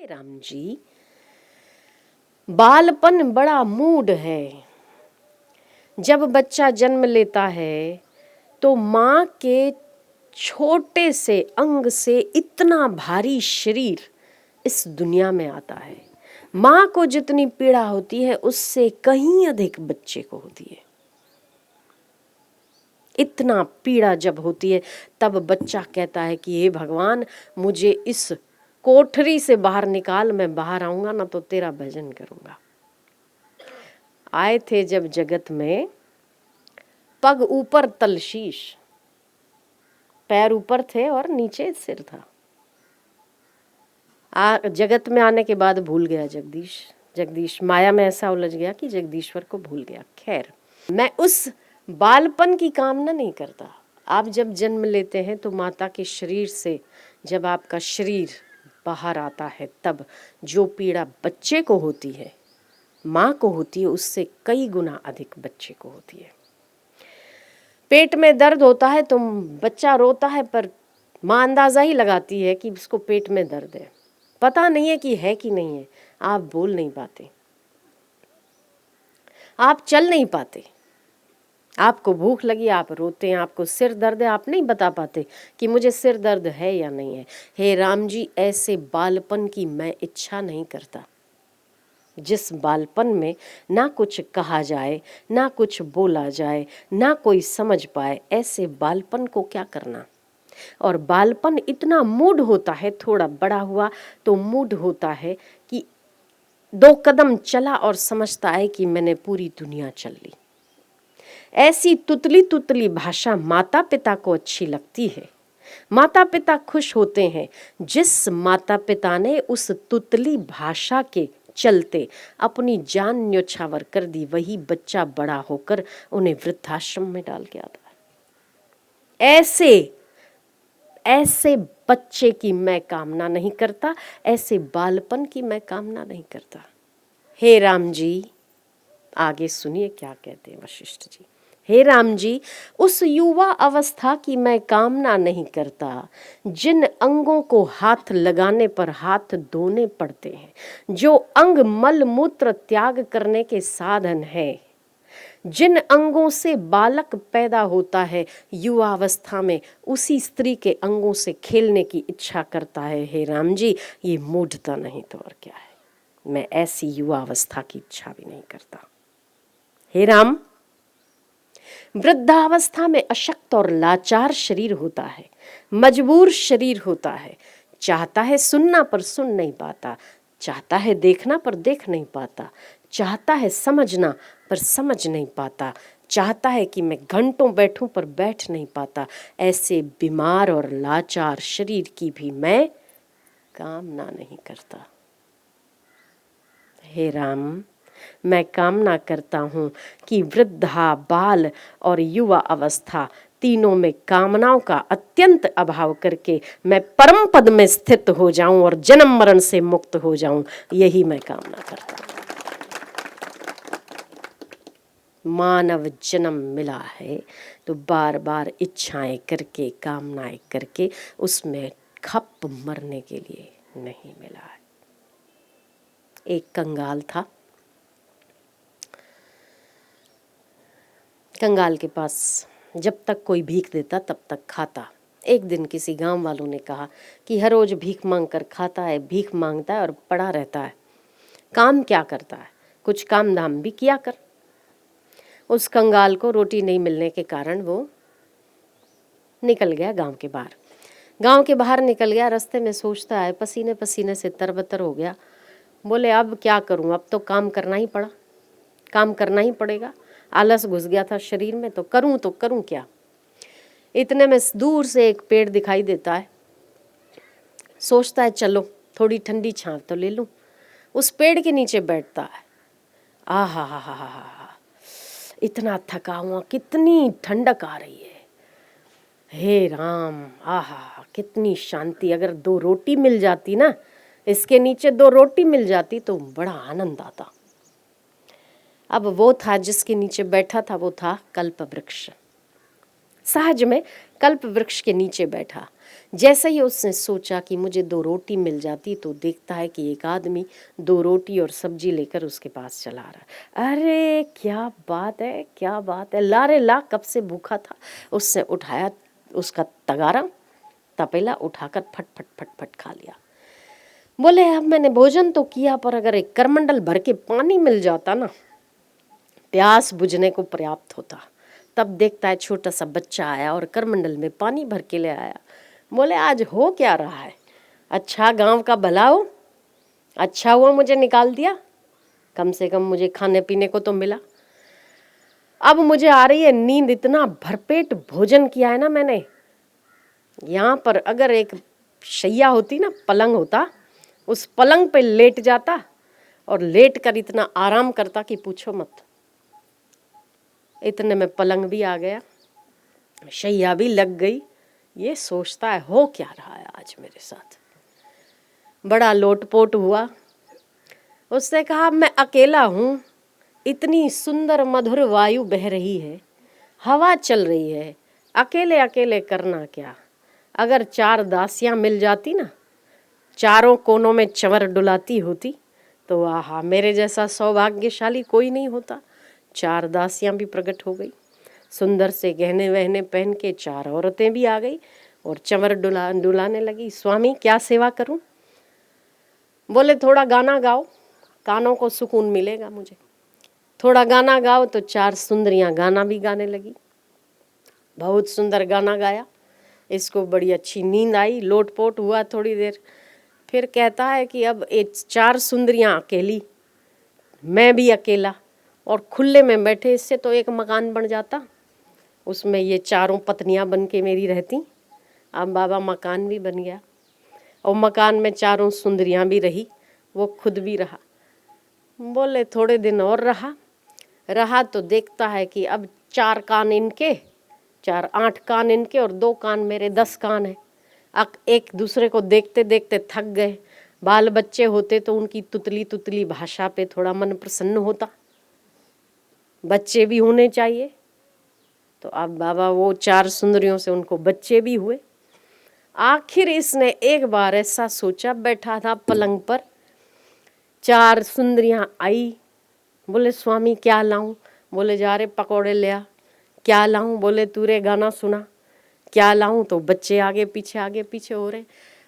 राम जी, बालपन बड़ा मूड है। जब बच्चा जन्म लेता है तो माँ के छोटे से अंग से इतना भारी शरीर इस दुनिया में आता है। माँ को जितनी पीड़ा होती है उससे कहीं अधिक बच्चे को होती है। इतना पीड़ा जब होती है तब बच्चा कहता है कि हे भगवान, मुझे इस कोठरी से बाहर निकाल, मैं बाहर आऊंगा ना तो तेरा भजन करूंगा। आए थे जब जगत में, पग ऊपर तल शीश, पैर ऊपर थे और नीचे सिर था। जगत में आने के बाद भूल गया जगदीश माया में ऐसा उलझ गया कि जगदीश्वर को भूल गया। खैर, मैं उस बालपन की कामना नहीं करता। आप जब जन्म लेते हैं तो माता के शरीर से जब आपका शरीर बाहर आता है तब जो पीड़ा बच्चे को होती है, माँ को होती है, उससे कई गुना अधिक बच्चे को होती है। पेट में दर्द होता है तो बच्चा रोता है, पर माँ अंदाज़ा ही लगाती है कि उसको पेट में दर्द है। पता नहीं है कि नहीं है। आप बोल नहीं पाते, आप चल नहीं पाते, आपको भूख लगी आप रोते हैं, आपको सिर दर्द है आप नहीं बता पाते कि मुझे सिर दर्द है या नहीं है। हे राम जी, ऐसे बालपन की मैं इच्छा नहीं करता जिस बालपन में ना कुछ कहा जाए, ना कुछ बोला जाए, ना कोई समझ पाए। ऐसे बालपन को क्या करना। और बालपन इतना मूड होता है, थोड़ा बड़ा हुआ तो मूड होता है कि 2 कदम चला और समझता है कि मैंने पूरी दुनिया चल ली। ऐसी तुतली तुतली भाषा माता पिता को अच्छी लगती है। माता पिता खुश होते हैं जिस माता पिता ने उस तुतली भाषा के चलते अपनी जान न्योछावर कर दी, वही बच्चा बड़ा होकर उन्हें वृद्धाश्रम में डाल के आता है। ऐसे बच्चे की मैं कामना नहीं करता, ऐसे बालपन की मैं कामना नहीं करता। हे राम जी, आगे सुनिए क्या कहते हैं वशिष्ठ जी। हे राम जी, उस युवा अवस्था की मैं कामना नहीं करता जिन अंगों को हाथ लगाने पर हाथ धोने पड़ते हैं, जो अंग मल मूत्र त्याग करने के साधन है, जिन अंगों से बालक पैदा होता है युवा अवस्था में, उसी स्त्री के अंगों से खेलने की इच्छा करता है। हे राम जी, ये मूढ़ता नहीं तो और क्या है। मैं ऐसी युवा अवस्था की इच्छा भी नहीं करता। हे राम, वृद्धावस्था में अशक्त और लाचार शरीर होता है, मजबूर शरीर होता है। चाहता है सुनना पर सुन नहीं पाता, चाहता है देखना पर देख नहीं पाता, चाहता है समझना पर समझ नहीं पाता, चाहता है कि मैं घंटों बैठूं पर बैठ नहीं पाता। ऐसे बीमार और लाचार शरीर की भी मैं कामना नहीं करता। हे राम, मैं कामना करता हूँ कि वृद्धा, बाल और युवा अवस्था तीनों में कामनाओं का अत्यंत अभाव करके मैं परम पद में स्थित हो जाऊं और जन्म मरण से मुक्त हो जाऊं। यही मैं कामना करता हूँ। मानव जन्म मिला है तो बार बार इच्छाएं करके, कामनाएं करके उसमें खप मरने के लिए नहीं मिला है। एक कंगाल था, कंगाल के पास जब तक कोई भीख देता तब तक खाता। एक दिन किसी गांव वालों ने कहा कि हर रोज भीख मांग कर खाता है, भीख मांगता है और पड़ा रहता है, काम क्या करता है, कुछ काम धाम भी किया कर। उस कंगाल को रोटी नहीं मिलने के कारण वो निकल गया गांव के बाहर। गांव के बाहर निकल गया, रास्ते में सोचता है, पसीने पसीने से तरबतर हो गया। बोले अब क्या करूं, अब तो काम करना ही पड़ा, काम करना ही पड़ेगा। आलस घुस गया था शरीर में, तो करूं क्या। इतने में दूर से एक पेड़ दिखाई देता है, सोचता है चलो थोड़ी ठंडी छांव तो ले लूं। उस पेड़ के नीचे बैठता है। आहा हा हा हा हा, इतना थका हुआ, कितनी ठंडक आ रही है। हे राम, आहा कितनी शांति। अगर 2 रोटी मिल जाती ना, इसके नीचे 2 रोटी मिल जाती तो बड़ा आनंद आता। अब वो था जिसके नीचे बैठा था, वो था कल्प वृक्ष। सहज में कल्प वृक्ष के नीचे बैठा। जैसे ही उसने सोचा कि मुझे 2 रोटी मिल जाती, तो देखता है कि एक आदमी 2 रोटी और सब्जी लेकर उसके पास चला रहा है। अरे क्या बात है, क्या बात है, ला रे ला, कब से भूखा था। उसने उठाया उसका तगारा, तपेला उठाकर फट फट फट फट खा लिया। बोले अब मैंने भोजन तो किया, पर अगर एक करमंडल भर के पानी मिल जाता ना, प्यास बुझने को पर्याप्त होता। तब देखता है छोटा सा बच्चा आया और करमंडल में पानी भर के ले आया। बोले आज हो क्या रहा है, अच्छा गांव का भला हो, अच्छा हुआ मुझे निकाल दिया, कम से कम मुझे खाने पीने को तो मिला। अब मुझे आ रही है नींद, इतना भरपेट भोजन किया है ना मैंने। यहाँ पर अगर एक शैया होती ना, पलंग होता, उस पलंग पे लेट जाता और लेट कर इतना आराम करता कि पूछो मत। इतने में पलंग भी आ गया, शैया भी लग गई। ये सोचता है हो क्या रहा है आज मेरे साथ। बड़ा लोटपोट हुआ। उसने कहा मैं अकेला हूँ, इतनी सुंदर मधुर वायु बह रही है, हवा चल रही है, अकेले अकेले करना क्या। अगर 4 दासियां मिल जाती ना, चारों कोनों में चंवर डुलाती होती, तो आहा मेरे जैसा सौभाग्यशाली कोई नहीं होता। 4 दासियां भी प्रकट हो गई, सुंदर से गहने वहने पहन के 4 औरतें भी आ गई और चंवर डुलाने लगी। स्वामी क्या सेवा करूं। बोले थोड़ा गाना गाओ, कानों को सुकून मिलेगा मुझे। थोड़ा गाना गाओ, तो 4 सुंदरियां गाना भी गाने लगी। बहुत सुंदर गाना गाया, इसको बड़ी अच्छी नींद आई, लोटपोट हुआ थोड़ी देर। फिर कहता है कि अब ये 4 सुंदरियां अकेली, मैं भी अकेला, और खुले में बैठे, इससे तो एक मकान बन जाता, उसमें ये 4 पत्नियां बन के मेरी रहती। अब बाबा मकान भी बन गया, और मकान में 4 सुंदरियां भी रही, वो खुद भी रहा। बोले थोड़े दिन और रहा तो देखता है कि अब 4 कान इनके, 4 8 कान इनके और 2 कान मेरे, 10 कान है। एक दूसरे को देखते देखते थक गए। बाल बच्चे होते तो उनकी तुतली तुतली भाषा पे थोड़ा मन प्रसन्न होता, बच्चे भी होने चाहिए। तो अब बाबा वो 4 सुंदरियों से उनको बच्चे भी हुए। आखिर इसने एक बार ऐसा सोचा, बैठा था पलंग पर, 4 सुंदरियां आई। बोले स्वामी क्या लाऊं। बोले जा रे पकौड़े ले आ। क्या लाऊं। बोले तू रे गाना सुना। क्या लाऊं। तो बच्चे आगे पीछे हो रहे।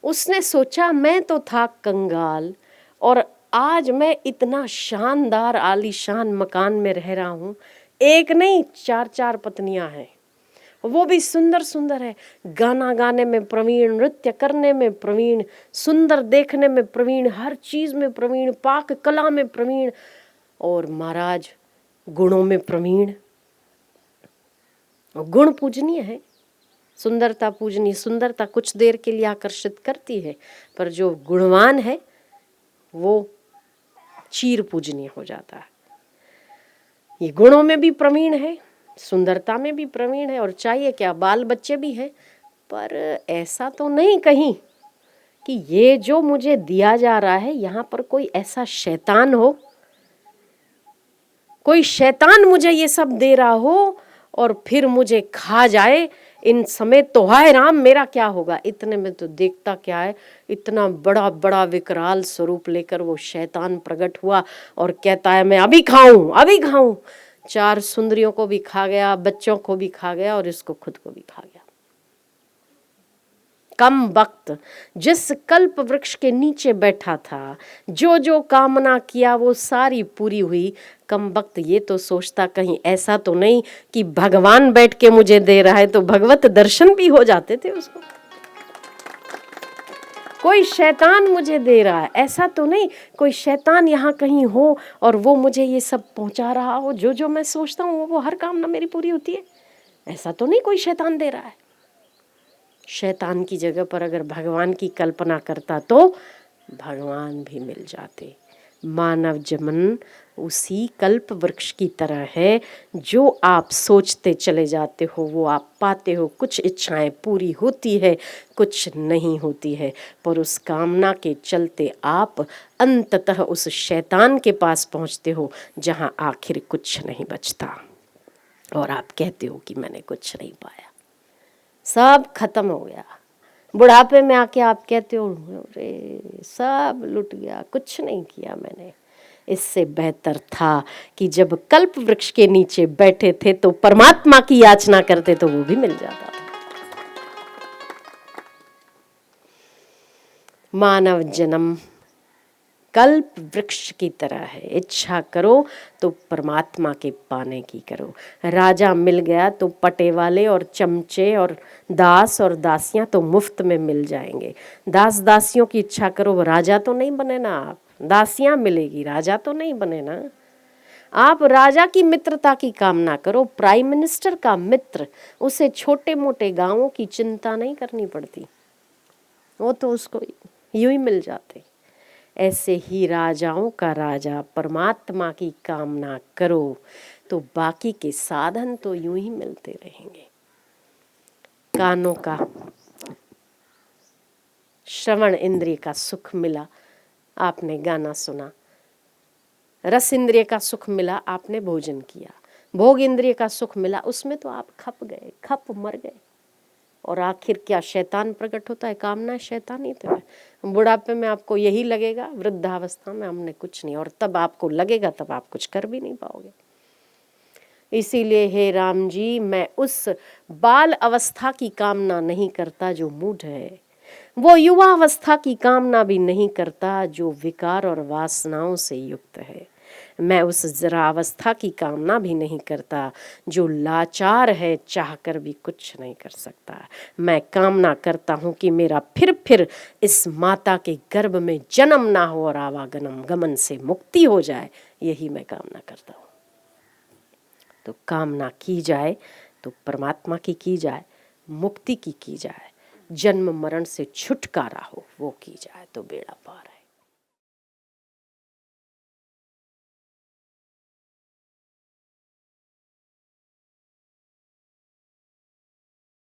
उसने सोचा मैं तो था कंगाल, और आज मैं इतना शानदार आलीशान मकान में रह रहा हूँ, एक नहीं 4 पत्नियां हैं, वो भी सुंदर सुंदर है, गाना गाने में प्रवीण, नृत्य करने में प्रवीण, सुंदर देखने में प्रवीण, हर चीज में प्रवीण, पाक कला में प्रवीण, और महाराज गुणों में प्रवीण। गुण पूजनीय है, सुंदरता पूजनीय। सुंदरता कुछ देर के लिए आकर्षित करती है, पर जो गुणवान है वो चीर पूजनीय हो जाता है। ये गुणों में भी प्रवीण है, सुंदरता में भी प्रवीण है, और चाहिए क्या, बाल बच्चे भी हैं। पर ऐसा तो नहीं कहीं कि ये जो मुझे दिया जा रहा है, यहाँ पर कोई ऐसा शैतान हो, कोई शैतान मुझे ये सब दे रहा हो और फिर मुझे खा जाए इन समेत, तो हाय राम मेरा क्या होगा। इतने में तो देखता क्या है, इतना बड़ा बड़ा विकराल स्वरूप लेकर वो शैतान प्रकट हुआ और कहता है मैं अभी खाऊं, अभी खाऊं। 4 सुंदरियों को भी खा गया, बच्चों को भी खा गया, और इसको खुद को भी खा गया। कम वक्त, जिस कल्प वृक्ष के नीचे बैठा था, जो जो कामना किया वो सारी पूरी हुई। कम वक्त ये तो सोचता कहीं ऐसा तो नहीं कि भगवान बैठ के मुझे दे रहा है, तो भगवत दर्शन भी हो जाते थे उसको। कोई शैतान मुझे दे रहा है, ऐसा तो नहीं कोई शैतान यहाँ कहीं हो और वो मुझे ये सब पहुंचा रहा हो, जो जो मैं सोचता हूँ वो हर कामना मेरी पूरी होती है, ऐसा तो नहीं कोई शैतान दे रहा है। शैतान की जगह पर अगर भगवान की कल्पना करता तो भगवान भी मिल जाते। मानव जन्म उसी कल्प वृक्ष की तरह है, जो आप सोचते चले जाते हो वो आप पाते हो। कुछ इच्छाएं पूरी होती है, कुछ नहीं होती है, पर उस कामना के चलते आप अंततः उस शैतान के पास पहुंचते हो जहां आखिर कुछ नहीं बचता, और आप कहते हो कि मैंने कुछ नहीं पाया, सब खत्म हो गया, बुढ़ापे में आके आप कहते हो अरे सब लुट गया, कुछ नहीं किया मैंने। इससे बेहतर था कि जब कल्प वृक्ष के नीचे बैठे थे तो परमात्मा की याचना करते तो वो भी मिल जाता था। मानव जन्म कल्प वृक्ष की तरह है, इच्छा करो तो परमात्मा के पाने की करो। राजा मिल गया तो पटे वाले और चमचे और दास और दासियां तो मुफ्त में मिल जाएंगे। दास दासियों की इच्छा करो, राजा तो नहीं बने ना आप, दासियां मिलेगी, राजा तो नहीं बने ना आप। राजा की मित्रता की कामना करो, प्राइम मिनिस्टर का मित्र, उसे छोटे मोटे गांवों की चिंता नहीं करनी पड़ती, वो तो उसको यूं ही मिल जाते। ऐसे ही राजाओं का राजा परमात्मा की कामना करो तो बाकी के साधन तो यूं ही मिलते रहेंगे। कानों का श्रवण इंद्रिय का सुख मिला, आपने गाना सुना। रस इंद्रिय का सुख मिला, आपने भोजन किया। भोग इंद्रिय का सुख मिला, उसमें तो आप खप गए, खप मर गए। और आखिर क्या शैतान प्रकट होता है? कामना शैतान ही तो है। बुढ़ापे में आपको यही लगेगा, वृद्धावस्था में हमने कुछ नहीं, और तब आपको लगेगा, तब आप कुछ कर भी नहीं पाओगे। इसीलिए हे राम जी, मैं उस बाल अवस्था की कामना नहीं करता जो मूढ़ है, वो युवा अवस्था की कामना भी नहीं करता जो विकार और वासनाओं से युक्त है, मैं उस जरा अवस्था की कामना भी नहीं करता जो लाचार है, चाहकर भी कुछ नहीं कर सकता। मैं कामना करता हूँ कि मेरा फिर इस माता के गर्भ में जन्म ना हो और आवागमन गमन से मुक्ति हो जाए, यही मैं कामना करता हूँ। तो कामना की जाए तो परमात्मा की जाए, मुक्ति की जाए, जन्म मरण से छुटकारा हो वो की जाए तो बेड़ा पार है।